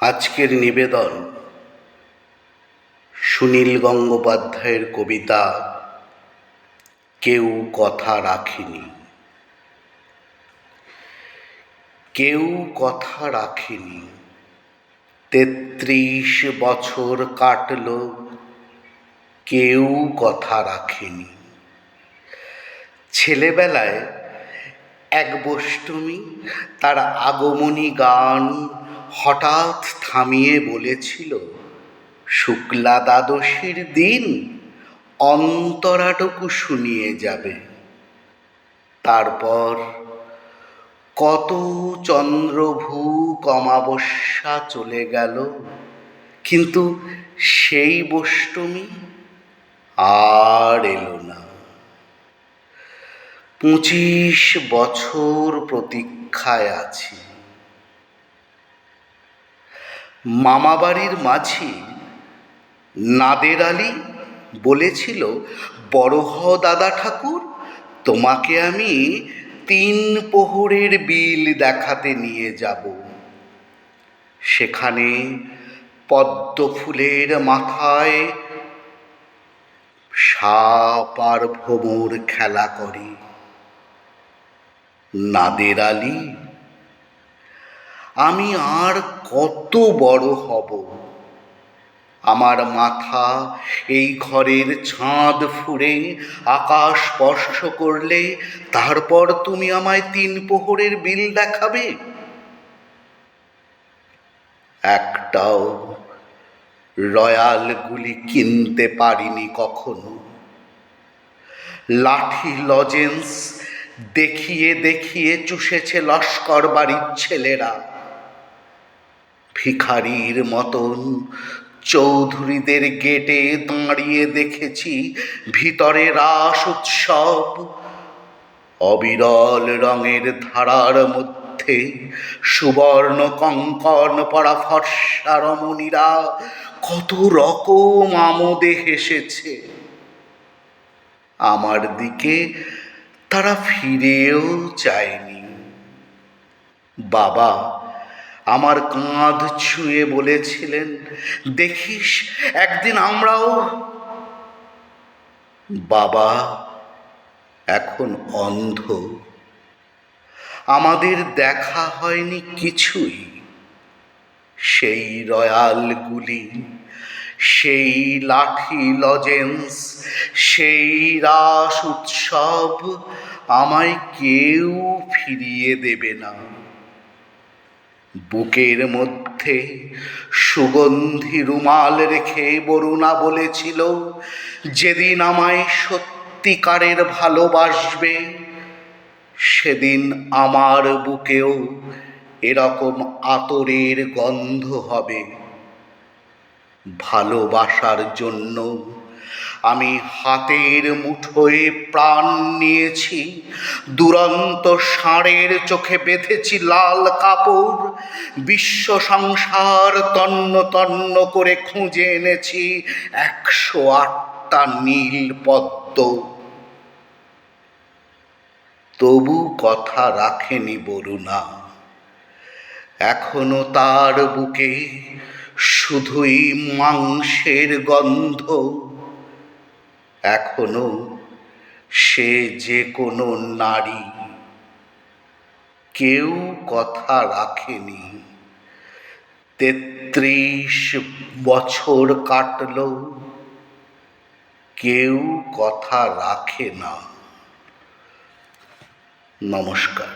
আজকের নিবেদন সুনীল গঙ্গোপাধ্যায়ের কবিতা কেউ কথা রাখেনি। কেউ কথা রাখেনি, 33 বছর কাটল, কেউ কথা রাখেনি। ছেলেবেলায় এক বষ্টমী তার আগমনী গান হঠাৎ থামিয়ে বলেছিল, শুক্লা দ্বাদশীর দিন অন্তরাটুকু শুনিয়ে যাবে। তারপর কত চন্দ্রভূ অমাবস্যা চলে গেল, কিন্তু সেই বষ্টমী আর এলো না। 25 বছর প্রতীক্ষায় আছি। মামাবাড়ির মাঝি নাদের আলী বলেছিল, বড় হও দাদা ঠাকুর, তোমাকে আমি 3 প্রহরের বিল দেখাতে নিয়ে যাব। সেখানে পদ্ম ফুলের মাথায় সাপ আর ভ্রমর খেলা করে। নাদের আলী, আমি আর কত বড় হব? আমার মাথা এই ঘরের ছাদ ফুঁড়ে আকাশ স্পর্শ করলে তারপর তুমি আমায় 3 প্রহরের বিল দেখাবে? একটাও রয়্যাল গুলি কিনতে পারিনি কখনো। লাঠি লজেন্স দেখিয়ে দেখিয়ে চুষেছে লস্কর বাড়ির ছেলেরা। ভিখারির মতন চৌধুরীদের গেটে দাঁড়িয়ে দেখেছি ভিতরে রাস উৎসব। অবিরল রঙের ধারার মধ্যে সুবর্ণ কঙ্কণ পরা ফর্সা রমণীরা কত রকম আমোদে হেসেছে। আমার দিকে তারা ফিরেও চায়নি। বাবা আমার কাঁধ ছুঁয়ে বলেছিলেন, দেখিস একদিন আমরাও। বাবা এখন অন্ধ, আমাদের দেখা হয়নি কিছুই। সেই রয়্যাল গুলি, সেই লাঠি লজেন্স, সেই রাস উৎসব আমায় কেউ ফিরিয়ে দেবে না। বুকের মধ্যে সুগন্ধি রুমাল রেখে বরুণা বলেছিল, যেদিন আমায় সত্যিকারের ভালোবাসবে সেদিন আমার বুকেও এরকম আতরের গন্ধ হবে। ভালোবাসার জন্য আমি হাতের মুঠোয় প্রাণ নিয়েছি। দুরন্ত ষাঁড়ের চোখে বেঁধেছি লাল কাপড়। বিশ্ব সংসার তন্ন তন্ন করে খুঁজে এনেছি 108টা নীল পদ্ম। তবু কথা রাখেনি বরুণা। এখনো তার বুকে শুধুই মাংসের গন্ধ। এখনো সে যে কোনো নারী। কেউ কথা রাখেনি। 33 বছর কাটল, কেউ কথা রাখে না। নমস্কার।